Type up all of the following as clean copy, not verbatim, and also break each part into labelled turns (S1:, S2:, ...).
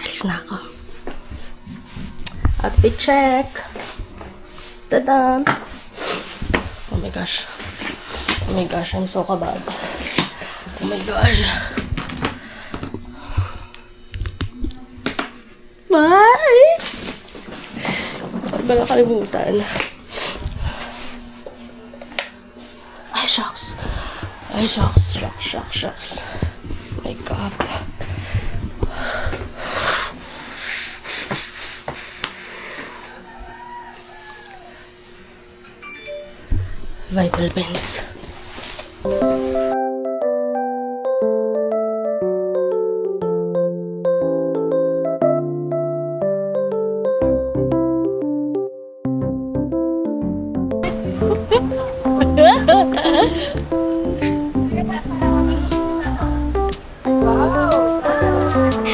S1: Alis na ako. Outfit check. Tada! Oh my gosh. Oh my gosh, I'm so kabado. Oh my gosh. Bye! Ano ba nakalimutan? Ay, shucks. Ay, shucks. Shucks. Oh my God. Vital pens.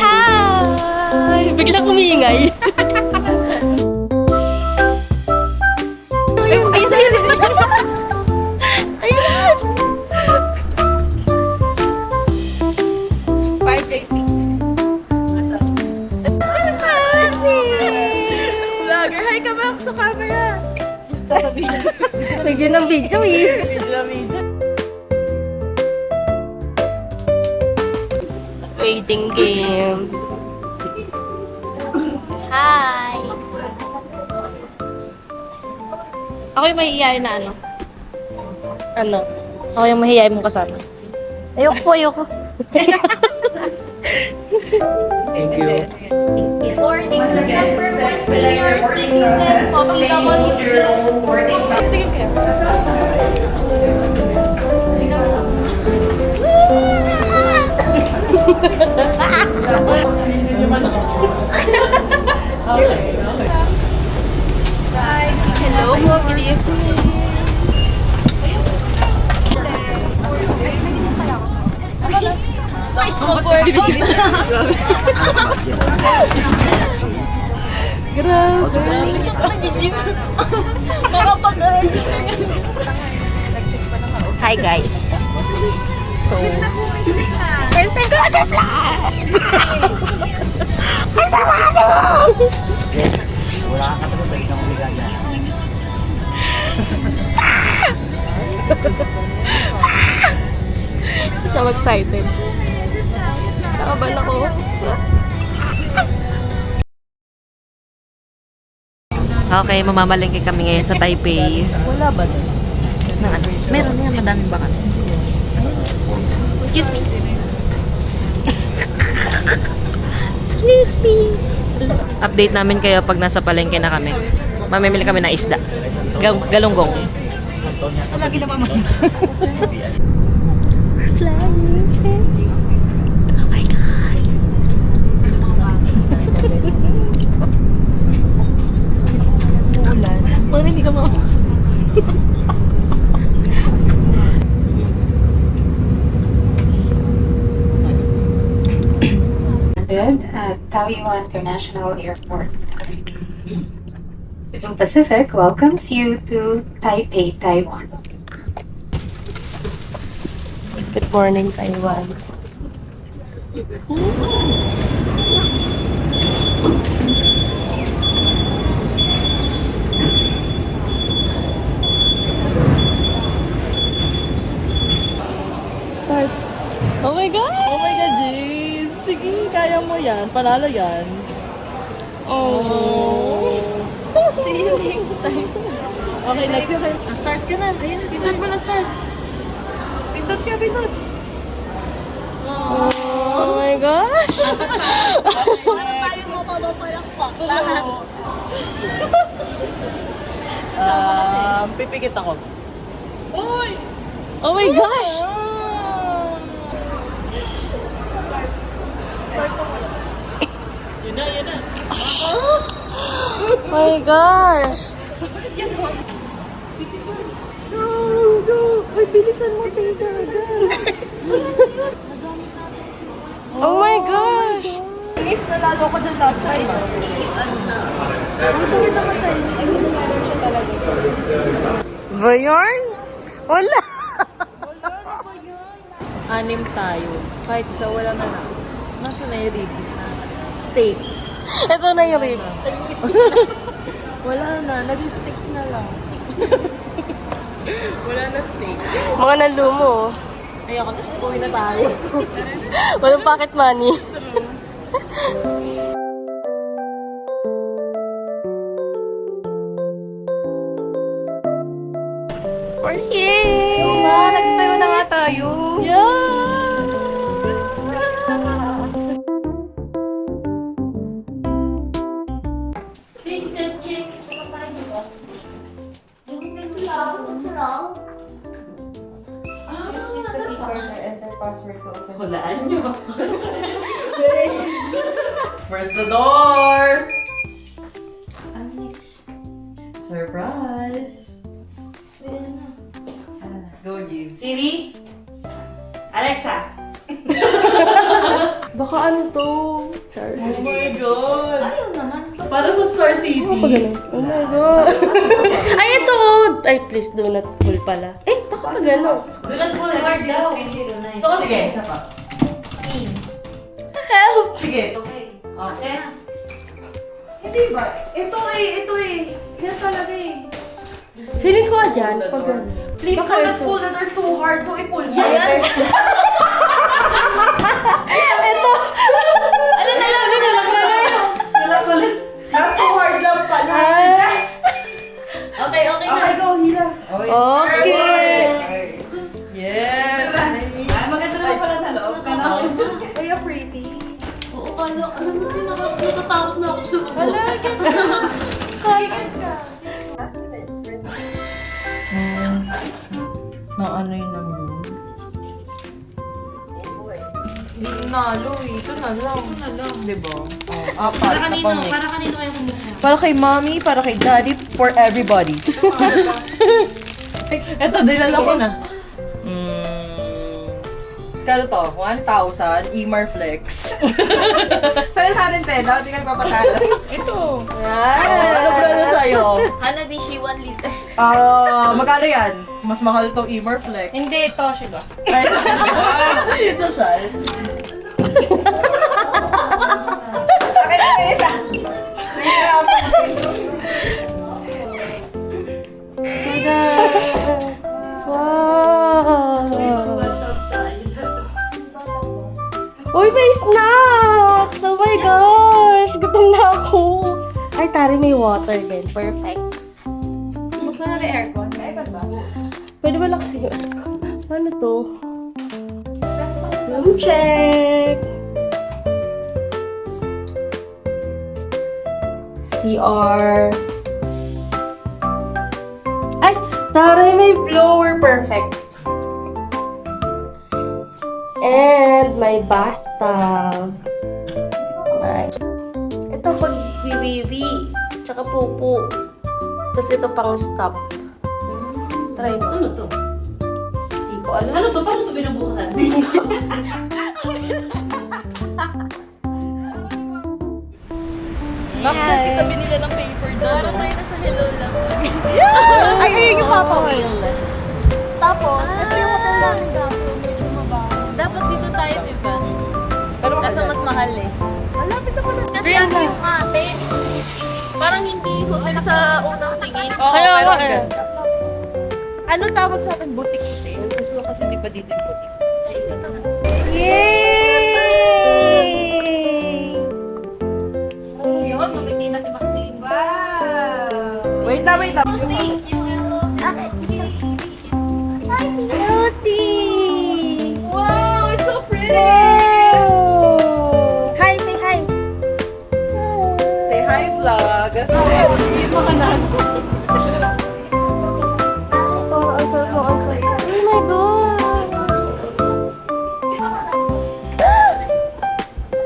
S1: Hi! Biglang umingay. Ayan! Vlogger, hi ka back sa camera. Sasabihin. Video ng video eh. Waiting game. Hi!
S2: Ako yung mahihiyain na ano.
S1: Ano?
S2: Ako yung mahihiyain mong kasama.
S1: Ayoko.
S3: Thank you.
S4: Boarding sa number 1 senior citizen PWD.
S2: Tingin kayo.
S1: Hello po, good evening. It's so gorgeous. Grabe. Hi guys. So, first time ko nag-fly! Kasama kami!
S3: Wala ka talaga ba itong umigaga?
S1: So excited. Nakaban ako.
S2: Okay, mamamalengke kami ngayon sa Taipei.
S1: Wala ba doon?
S2: Ng ano? Meron yan, madaming bakan. Excuse me. Excuse me. Update namin kayo pag nasa palengke na kami. Mamimili kami ng isda. Galunggong.
S1: Ito lagi na mama. We're flying. Oh my God. Ulan. Parang hindi ka
S5: At Taoyuan International Airport. Cebu Pacific welcomes you to Taipei, Taiwan.
S1: Good morning, Taiwan. Start. Oh my God!
S6: Oh my God, Jace! Sige, kaya mo yan. Panalo yan.
S1: Oh.
S6: See you next time. Okay, next. Okay.
S1: Start ka na. Pindot mo na start.
S6: Pindot ka, pindot.
S1: Oh my gosh!
S6: Next.
S4: Tayo mo pa mapalakpak lahat.
S6: Pipikit ako.
S1: Oh my gosh!
S6: Yun na.
S1: Oh my gosh!
S6: Go! Uy, bilisan mo, Tita.
S1: Oh my gosh!
S6: Guys, nalalo ko dyan last time.
S1: Ba yarn? Wala!
S2: anim tayo. Kahit isa wala man ako. Nasa na yung ribs na steak.
S1: Ito na yung ribs.
S2: Wala na, naging steak na lang. Wala na steak.
S1: Mga nalumo.
S2: Ayoko na, uwi na tayo.
S1: Walang pocket money. We're here!
S2: Oo nga, nagtayo na nga tayo.
S6: Hulaan nyo. Where's the door? Surprise! Go, Giz.
S2: Siri? Alexa?
S1: Baka ano to? Char.
S6: Oh my God!
S2: Ayaw naman.
S6: Para sa Star City.
S1: Oh my God. Ay, ito! Ay, please do not pull pala. Eh, baka pag ano?
S2: Do not pull hard daw.
S6: So, sige. Isa pa.
S1: Help!
S6: Sige.
S2: Okay.
S6: Hindi ba? Ito eh. Yan talaga eh.
S1: Feeling ko dyan, pag ano.
S6: Please
S1: Baka
S6: do not
S1: ito.
S6: pull that are too hard. So, i-pull mo.
S2: Ayan.
S1: Ito!
S2: Alam na lang.
S6: Wala ulit. Not too hard lang pala.
S2: Okay.
S6: Okay, go. Hila.
S1: Okay!
S6: Yes. Ay, maganda naman pala sa loob. Kaya pretty.
S2: Oo, alam mo, natatakot na ako sa mga.
S6: Wala, get ka. Get ka. ano yun ang room? Hindi nalo eh. Ito na lang. Diba? Oh, apat.
S2: Para kanino kayo kumukha?
S6: Para kay mommy, para kay daddy, for everybody. Eto, dinala ko na. Kano to? 1,000, Emar Flex. Saan sa atin, Ted? Hindi ka nagpapatala. Ito. Ano ba na sa'yo?
S2: Hanabishi 1 liter.
S6: Magkano yan? Mas mahal tong Emar Flex.
S2: Hindi, ito siya.
S6: Social. Akin na isa.
S1: Wow! Uy, may snacks! Oh my gosh! Gutom na ako! Ay, tari, may water din. Perfect.
S2: Buksan natin aircon. May iPad ba?
S1: Pwede ba lang kasi yung aircon? Ano to? Room check! CR. Ay! Tari, may blower. Perfect. And my bathtub. Nice. Ito pag wiwiwi. Tsaka pupo. Tapos ito pang stop. Try mo.
S2: Ano to?
S1: Hindi ko alam.
S2: Ano to? Paano to binubukasan?
S6: Max, kita binila ng paper doon.
S2: Parang tayo nasa hello lang.
S1: Ay, ayun yung Papa Will.
S4: Tapos, ito yung hotel namin dati. Medyo mabaho.
S2: Dapat dito tayo, diba?
S6: Pero
S2: Kaso mas mahal eh.
S4: Malapit ako na. Kasi ano yung ate?
S2: Parang hindi hotel sa unang tingin.
S1: Kaya
S6: pero
S1: nga
S6: ang
S1: eh.
S6: ganda. Ano tawag sa atin? Butik-butik. Gusto ko kasi di ba dito yung butik?
S1: Yay!
S4: Yun, mabiti na si Maxine. Wow!
S6: Wait na.
S4: Hi, beauty!
S6: Wow, it's so pretty!
S1: Wow! Hi, say hi.
S6: Say hi, vlog.
S1: Oh my God!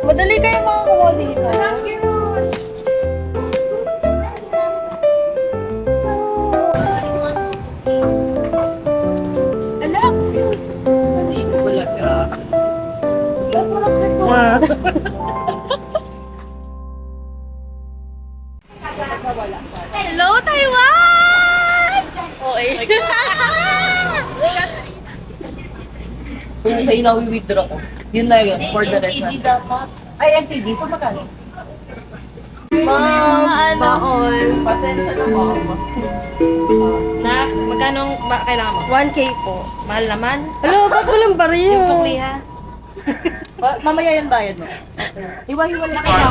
S1: Madali kayo makakuha dito. Hello, Taiwan! Okay.
S6: Ay, na-withdraw ko. Yun na yun, for the rest na. Ay, MTV. So, magkano? Pasensya na po ako.
S2: Na, magkano kailangan mo?
S1: 1K po.
S2: Mahal naman.
S1: Hello, ba't walang baril?
S2: Yung sukli ha.
S6: Mamaya yan bayad mo.
S2: Iwa-iwa na kayo.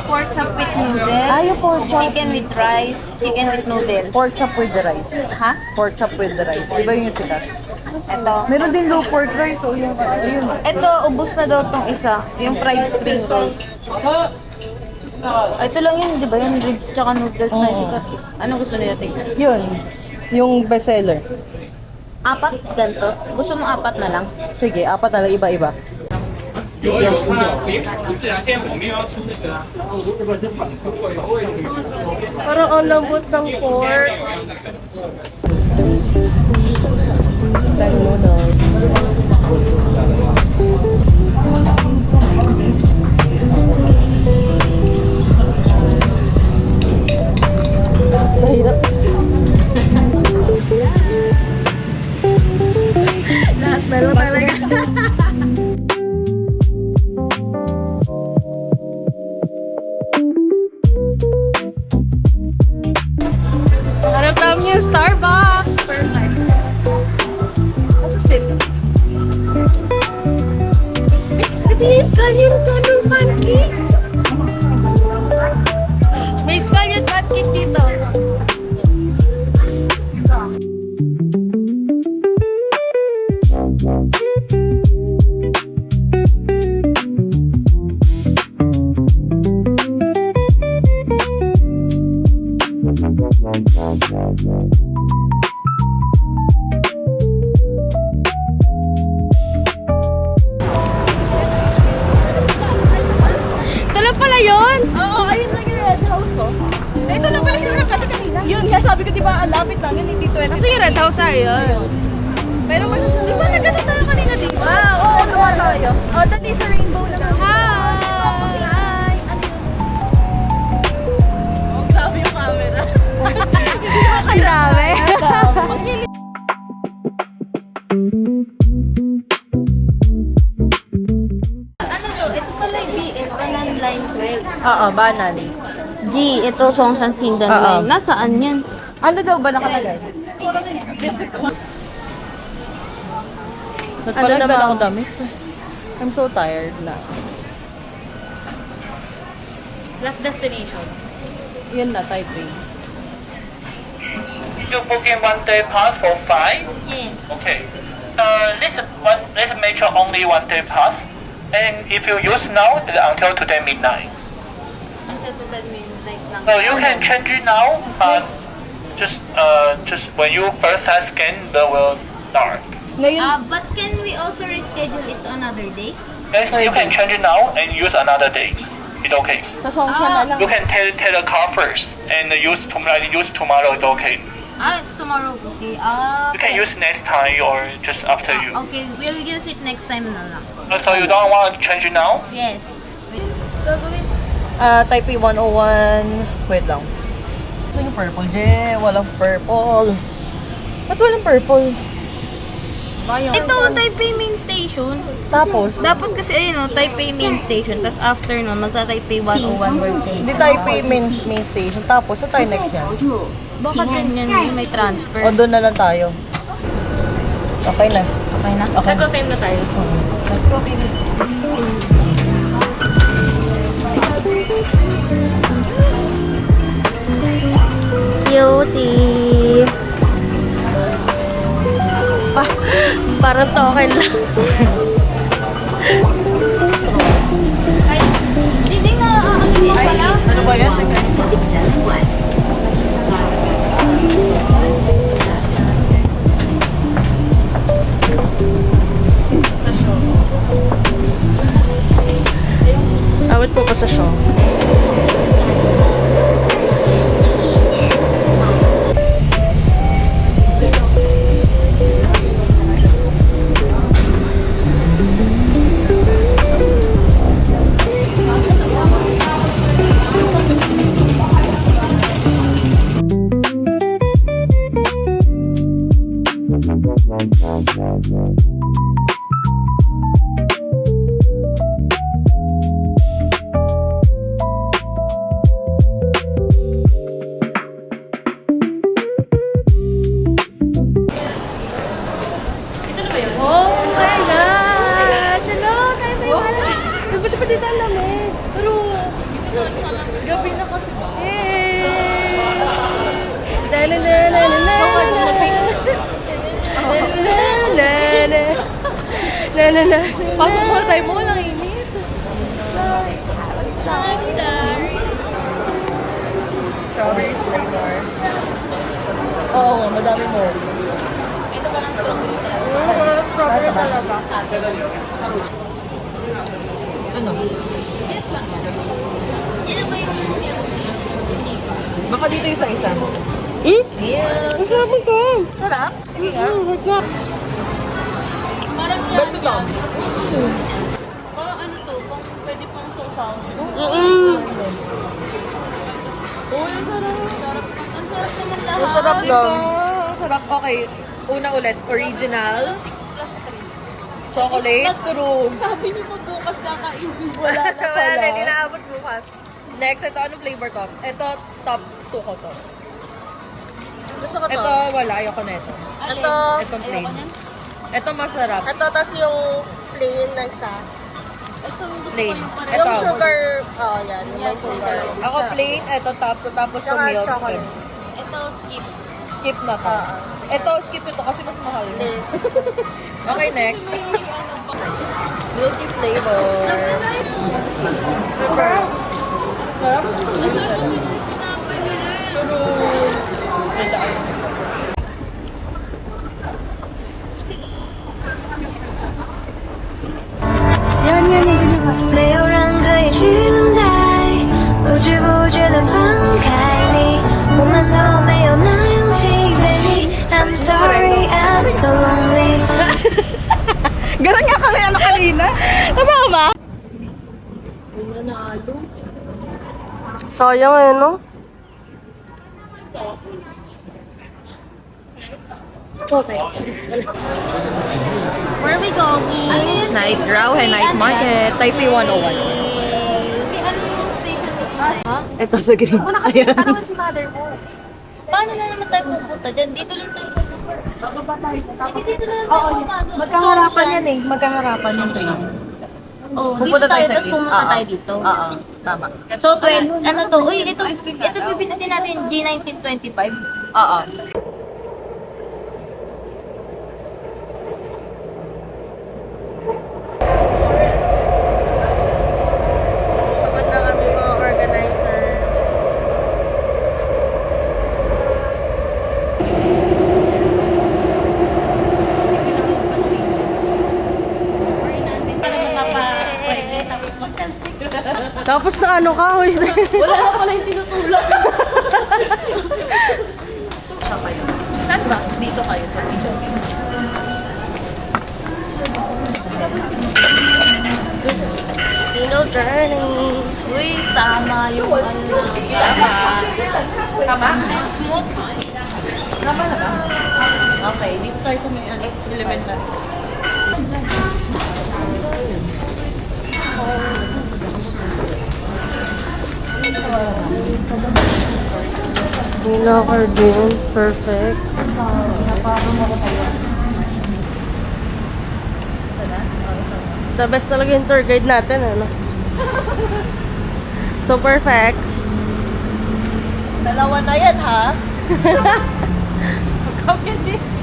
S4: Pork chop with noodles.
S6: Ay, yung pork chop.
S4: Chicken with rice. Chicken with noodles.
S6: Pork chop with the rice.
S4: Ha?
S6: Pork chop with the rice. Di ba yung sikat?
S4: Ito.
S6: Meron din low pork rice. O yun. Ayun.
S4: Ito, ubos na daw tong isa. Yung fried spring rolls. Ito lang yun, di ba? Yung ribs tsaka noodles na sikat. Ano gusto niya tingnan?
S6: Yun. Yung bestseller.
S4: Apat? Ganito? Gusto mo apat na lang?
S6: Sige, apat na lang. Iba-iba.
S1: Parang ang lambot ng pork.
S6: Isang noodles. Mahirap. Last bell talaga.
S1: Hanap namin yung Starbucks. Perfect. Nasa sip. Miss, may scallion canon pancake. May scallion pancake dito. Ito lang pala yun?
S6: Oo, ayun lang yung Red House, oh. Ito lang pala yung nakati kanina. Yun nga, sabi ko, di ba, ang lapit lang yun, hindi 20.
S1: Kasi yung Red House ayun.
S6: Pero di ba, nagano tayo kanina, di ba?
S1: Oo, naman tayo.
S6: Oh, that is a rainbow na lang.
S1: Hi!
S6: Oh, grabe yung camera.
S1: Ang dami.
S4: Ano to? Ito pala yung BS, Banan Line 12.
S6: Oo, banan.
S4: G, ito Songshan Sindan
S6: Oo.
S4: Line. Nasaan yan?
S6: Ano daw ba nakalagay? Nagpalagdala
S1: naman?
S6: akong damit. I'm so tired na.
S2: Last destination.
S6: Yan na, Taipei.
S7: You booking 1 day pass for 5?
S4: Yes.
S7: Okay. This metro only 1 day pass. And if you use now, it's until today midnight.
S4: Until to tell me, like lang.
S7: So you can change it now, but just when you first time scan, the will start.
S6: Ngayon,
S4: But can we also reschedule it to another day?
S7: Yes, you can change it now and use another day. It's okay.
S6: sa Songshan na lang.
S7: You can take the car first and use tomorrow. It's okay.
S4: It's tomorrow. Okay.
S7: You can use next time or just after you.
S4: Okay, we'll use it next time na lang.
S7: So you don't want to change it now?
S4: Yes.
S6: Taipei 101. Wait lang. Gusto yung purple, Je. Walang purple. Ba't walang purple?
S4: Ito, Taipei Main Station.
S6: Tapos,
S4: Dapat kasi ayun, Taipei Main Station. Tapos after nun, magta-Taipei 101 World Center.
S6: hindi Taipei main station. Tapos, sa tayo next yan?
S4: Baka ganyan yun, may transfer.
S6: O, doon na lang tayo. Okay na.
S4: Okay na?
S6: Okay na.
S2: Ito time na tayo.
S6: Let's go, baby.
S1: Cutie. Parang token lang.
S4: Hindi nga, hindi pala.
S6: Ano ba yan?
S1: Awit po pa sa show.
S6: Gabi na kasi ba? Pasok mo tayo mo, lang init. Strawberry flavor. Oo, madami mo.
S4: Ito parang strawberry talaga.
S6: Strawberry talaga. Ano? Baka dito isa-isa.
S1: Ang sarap ito.
S6: Sarap? Sige nga. Ba't ito?
S4: Parang ano to, kung pwede pang sosaw.
S6: Oh, ang sarap.
S4: Ang sarap naman lahat.
S6: Ang sarap lang. Ang sarap. Okay. Una ulit. Original.
S4: 6 plus 3.
S6: Chocolate.
S4: Sabi niyo po bukas kakainin.
S6: Wala na pala. Wala na, hindi naabot bukas. Next, ito anong flavor to? Ito, top 2 ko to.
S1: Gusto ko to.
S6: Ito, wala. Ayoko na ito.
S1: Ito.
S6: Itong plain. Ito masarap.
S1: Ito, tas yung plain na isa.
S4: Ito yung gusto
S6: Plain.
S4: ko yung pareho.
S6: Ito.
S1: Yung sugar, yan. Yung may sugar.
S6: Ako plain, ito top 2, tapos
S1: Tsaka
S6: milk.
S1: chocolate.
S4: Ito skip.
S6: Skip na to. Ito, skip ito kasi mas mahal.
S1: Yes.
S6: Okay, next. Milky flavor. Yan.
S8: 没有人可以取代，不知不觉的分开你，我们都没有那勇气，baby。I'm sorry, I'm so lonely。
S6: Ganun nga kami ano kanina. Tama ba?
S1: Sayang eh, no?
S4: Where are we going?
S6: Night Rauhe Night Market, Taipei 101.
S4: Hindi, ano yung station?
S6: Ito sa green. Ayan.
S4: Parang si mother mo. Paano na naman tayo pupunta dyan? Dito lang tayo pupunta. Bababa tayo. Dito na lang tayo pupunta.
S6: Magkaharapan yan eh. Magkaharapan yung train.
S4: Oh, dito
S6: Pupunta
S4: tayo,
S6: tayo sa
S4: tapos
S6: green.
S4: pumunta tayo dito.
S6: Oo, tama.
S4: So, 12, ano to? Uy, ito bibilitin natin G1925.
S6: Oo.
S1: Pagod na kami mga organizer. Tapos na ano ka, hoy.
S4: Wala na pala yung tinutulak.
S6: Saan ba? Dito kayo sa dito.
S1: Single journey.
S4: Uy, tama yung ano.
S6: Tama?
S4: Smooth.
S6: Tama na ba?
S4: Okay, dito tayo sa may elementary.
S1: May locker din. Perfect. The best talaga yung tour guide natin, ano? So perfect.
S6: Dalawa na yan, ha?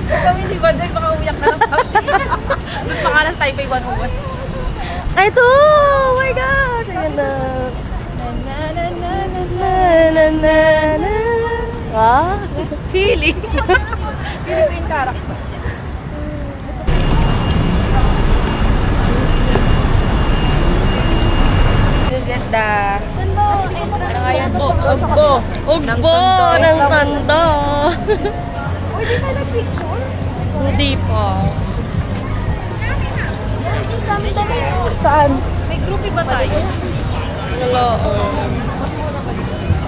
S6: Kami di ba doon baka uyak na lang kami. Doon pangalan sa Taipei 101.
S1: Ay, ito! Oh my gosh! Ayan na. Ah?
S6: Feeling. Philippine character. Is it the... Ano nga yan? Ugbo.
S1: Ugbo ng tanda. Hindi pa.
S6: Saan? May groupie ba tayo?
S1: Wala.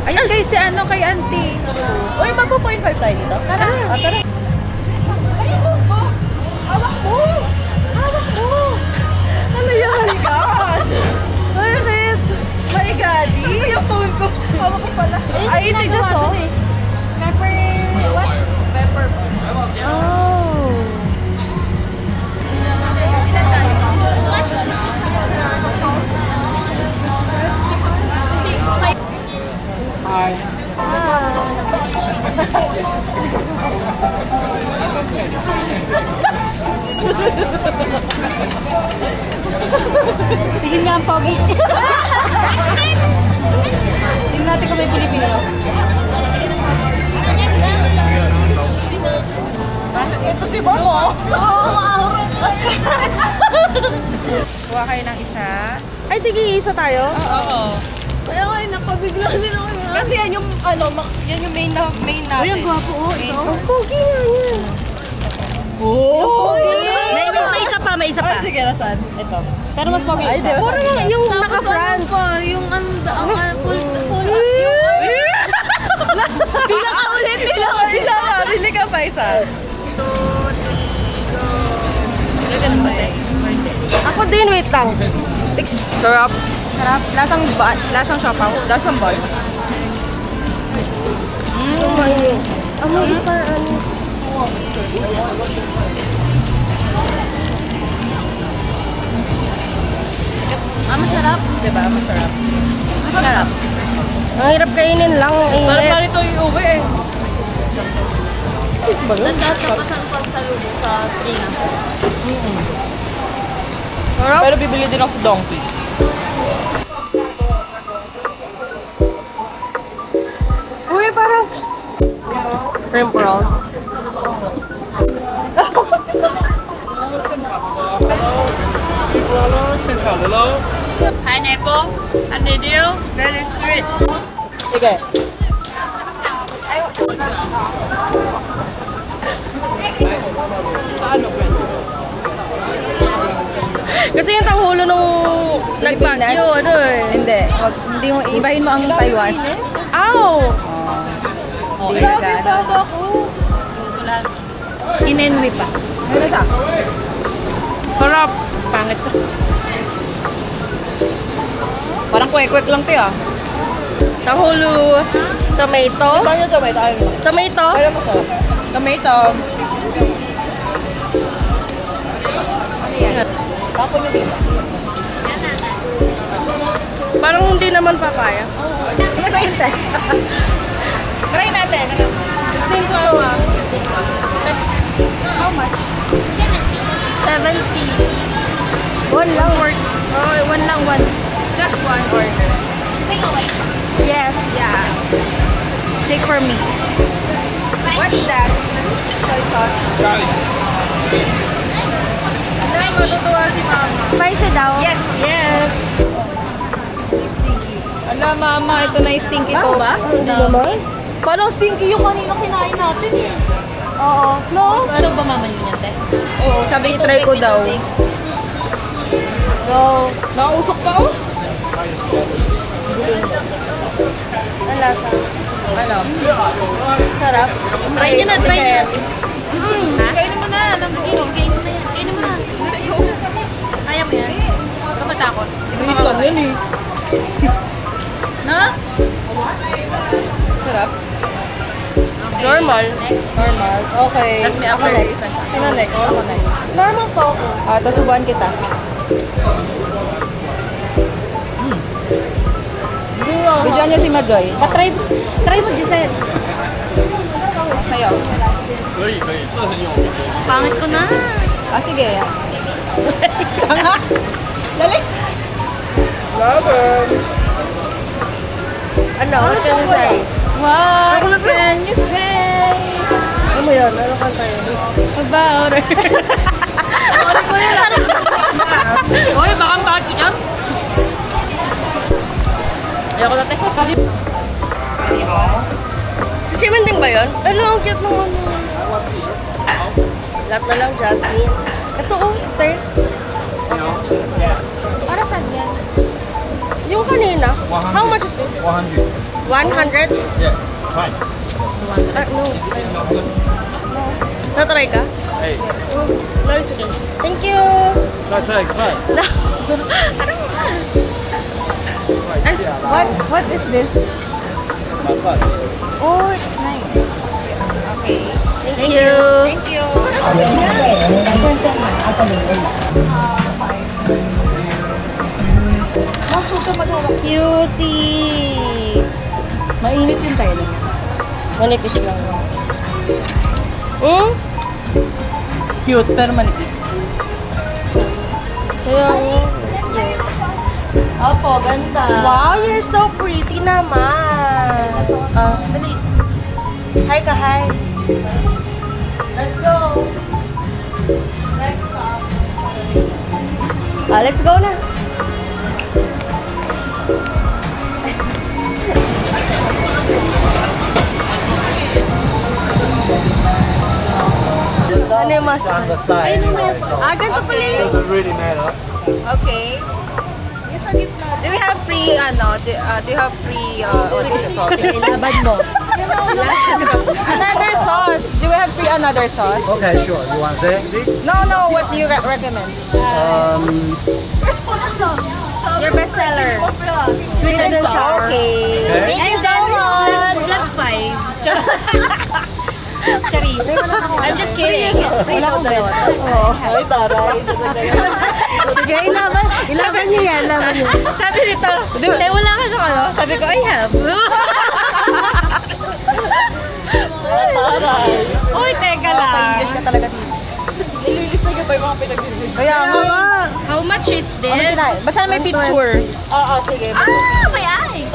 S6: Ayun guys, si ano kay auntie. Uy, magpo-point 5 tayo dito. Tara. Tara. Ay, gusto! Hawak mo! Hawak mo! Ano yan? Oh my God! Bakit? My God! Ano yung phone ko? Hawak ko pala. Ay, hindi just oh. Pepper... What? Pepper.
S1: Oh. Tingin nga ang pogi. Tingnan natin kung may Pilipino.
S6: Ito si Momo.
S4: Kuha kayo ng isa.
S6: Ay, tigil-isa tayo?
S4: Oo.
S6: Kaya nga, napabigla din ako yun. Kasi yan yung, yan yung main natin.
S1: Uy, ang gwapo oh. Ito.
S6: Ang pogi nga yan. Oh!
S1: May isa pa, may isa pa.
S6: Sige, nasan?
S1: Ito. Pero mas pogi
S6: Ay,
S1: isa.
S6: di ba?
S1: Puro yung naka-front.
S4: Yung full
S6: Pinakaulit nila. Isa ka, bili ka pa isa.
S1: Ako din, wait lang.
S6: Sarap. Sarap. Lasang siopaw. Lasang bal.
S1: Ano is para ano?
S6: Masarap. Diba? Masarap.
S1: Masarap. Ang hirap kainin lang. Ang
S6: Sarap
S1: init.
S6: na nito yung uwi eh.
S4: Nandata pa sa pagsalubong sa Trina.
S6: Pero bibili din ako sa Donkey.
S1: Uy, parang... Shrimp rolls.
S4: Pineapple, honeydew, very sweet.
S6: Sige.
S1: Kasi yung tanghulo nung nagbagyo, ano eh.
S6: Hindi mo, ibahin mo ang Taiwan.
S1: Ow!
S6: Grabe sa ako.
S1: Inenwi pa.
S6: Ano sa?
S1: Sarap. Pangit ko.
S6: Parang kwek-kwek lang tayo ah.
S1: Tanghulo, tomato.
S6: Paano ito? May tayo.
S1: Tomato.
S6: Kaya mo to. Tomato. Tapos na dito.
S1: Parang hindi naman papaya.
S6: Ano ba hintay? Try natin.
S1: Gusto ko to ah.
S6: How much?
S1: 70. One lang work. Oh, one lang, one.
S6: Just one order.
S1: Yes.
S6: Yeah.
S1: Take for me.
S6: What's that? Soy sauce. Matutuwa si Mama.
S1: Spicy daw.
S6: Yes.
S1: Yes.
S6: Ala, Mama, ito na yung stinky to. Ba?
S1: Hindi naman.
S6: Parang stinky yung kanina kinain natin eh.
S1: Oo. No?
S4: Ano ba mama niyo yan, te?
S6: Oo, sabi i-try ko daw.
S1: No.
S6: Nakausok pa oh.
S1: Ang lasa.
S6: Ano?
S1: Sarap.
S4: Try niyo na, try niyo.
S6: Kainin mo na.
S4: Kainin mo na yan. Kainin mo na. Kaya mo yan?
S6: Huwag ka matakot. Wait lang yun eh. Na? Sarap.
S1: Normal.
S6: Normal. Okay.
S1: Tapos may aftertaste.
S6: Sino next? Ako next.
S1: Normal to.
S6: Ah, tapos subuhan kita. Bidyan niyo si Majoy.
S1: Try mo, Giselle.
S6: Sa'yo.
S4: Pangit ko na.
S6: Ah, sige. Dali. Lover.
S1: Ano? What can you say?
S6: What can you say
S1: Ano mo yun? Ano kanta yun?
S6: about her?
S4: Sorry ko na lang. Uy, baka ang bakit ko dyan?
S6: Ayoko na tayo.
S1: Si Chimending ba yun? Ano, ang cute ng ano. Lahat na lang, Jasmine. Ito oh, te. Para saan yan? Yung kanina. How much is this? 100. 100?
S3: Yeah, fine.
S1: No. Natry ka?
S3: Hey,
S1: No, it's okay. Thank you.
S3: try.
S1: No.
S6: What is this?
S3: Massage.
S6: Oh, it's nice. Okay.
S1: Thank you.
S6: Thank you.
S1: Cutie.
S6: Mainit yung tela niya.
S1: Manipis lang. Hmm?
S6: Cute, pero manipis.
S1: Kaya
S4: Opo, ganda.
S1: wow, you're so pretty naman. Dali. Hi ka, hi.
S4: Let's go. Next stop.
S1: Let's go na. Ano yung mas?
S3: On the side.
S1: Ganito pala yun.
S3: Doesn't really matter.
S6: Okay. Do we have free, do you have free, what's it called?
S1: Laban mo.
S6: Another sauce. Do we have free another sauce?
S3: Okay, sure. You want this?
S6: No, what do you recommend?
S1: Your bestseller.
S6: Sweet and sour. Okay.
S3: Okay.
S6: Thank you so much.
S2: Plus 5. Charis. I'm just kidding.
S6: Wala akong dalawa.
S1: Ay, taray. Sige, ilaban niyo yan. Ilaban niyo.
S2: Sabi nito, wala ka sa ano? Sabi ko, I have. Uy, teka lang.
S6: Pa-English ka talaga dito. Nililista niyo ba yung mga pinag-English? Kaya nga.
S2: How much is
S6: Ano
S2: this?
S6: kinain? Basta may picture.
S1: Oo, sige.
S2: My eyes.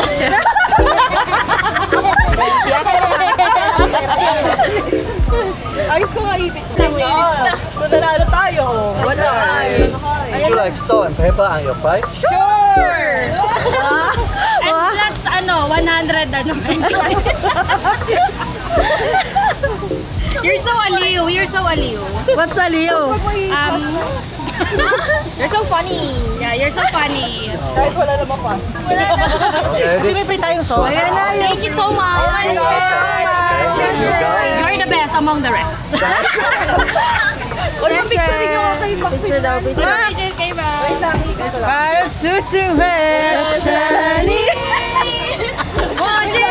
S6: Ayos ko nga ibig. Kung nanalo tayo. Wala.
S3: Would you like salt and pepper on your fries?
S6: Sure!
S2: And plus, 100, You're so aliw. You're so aliw.
S1: What's a Leo?
S2: You're so funny. Yeah, you're so funny.
S6: Kahit wala naman pa.
S3: Okay,
S6: Kasi may free tayong sauce.
S1: Ayan na yun.
S2: Thank you so much.
S3: Okay, here you go.
S2: You're the best among the rest.
S6: O yung picture niyo ako kay Max.
S1: Picture daw, picture.
S2: Okay, bye.
S6: I'll suit you shiny.
S2: Washi.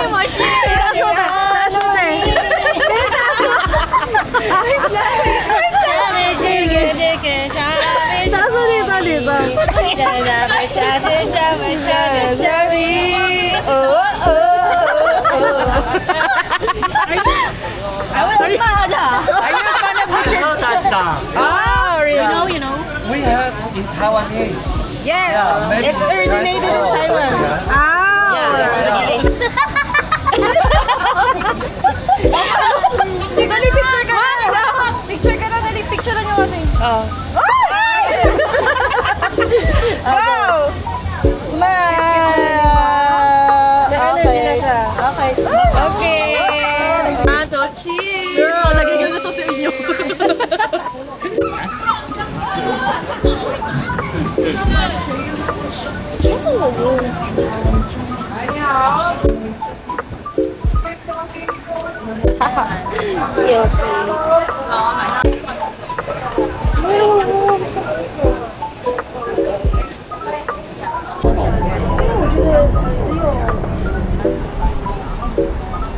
S1: Taso dito, dito.
S3: I know that song.
S6: Oh, really?
S2: You know.
S3: We have in Taiwanese.
S6: Yes.
S3: Yeah, maybe
S6: It's originated in Taiwan. Dali, picture ka na. Picture ka na, dali. Picture na niyo natin. Go! Smile! Okay. Okay. Okay. Cheese! Girl, lagay ko na sa inyo.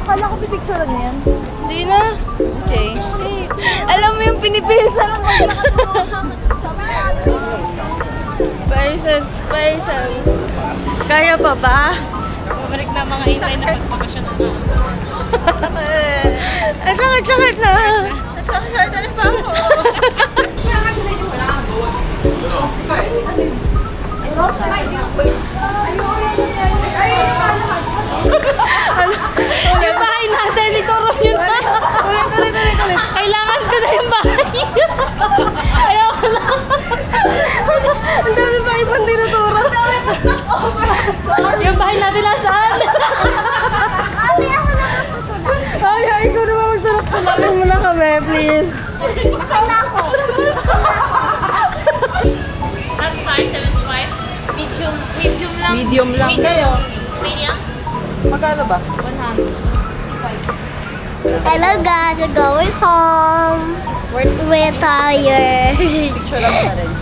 S6: Kala ko pipicturean niya yan.
S1: Hindi na.
S6: Okay. Alam mo yung pinipilitan ng
S1: Patience. Kaya pa ba?
S2: Babalik na mga intay na magpapasyon na.
S1: Ang sakit na.
S6: Sakit na pa ako.
S2: Yung bahay natin, ikaw ron yun na. Kailangan ko na yung bahay. Ayoko na.
S1: Ang dami pa ibang tinuturo.
S2: Yung bahay natin nasaan?
S1: Ay, ikaw naman magtulog. Tulungan mo na kami, please.
S2: That's 575. Medium lang.
S6: Medium lang. Kayo?
S2: Medium?
S6: Magkano ba?
S2: 100.
S8: Hello guys, we're going home. We're tired.
S6: Picture lang na rin.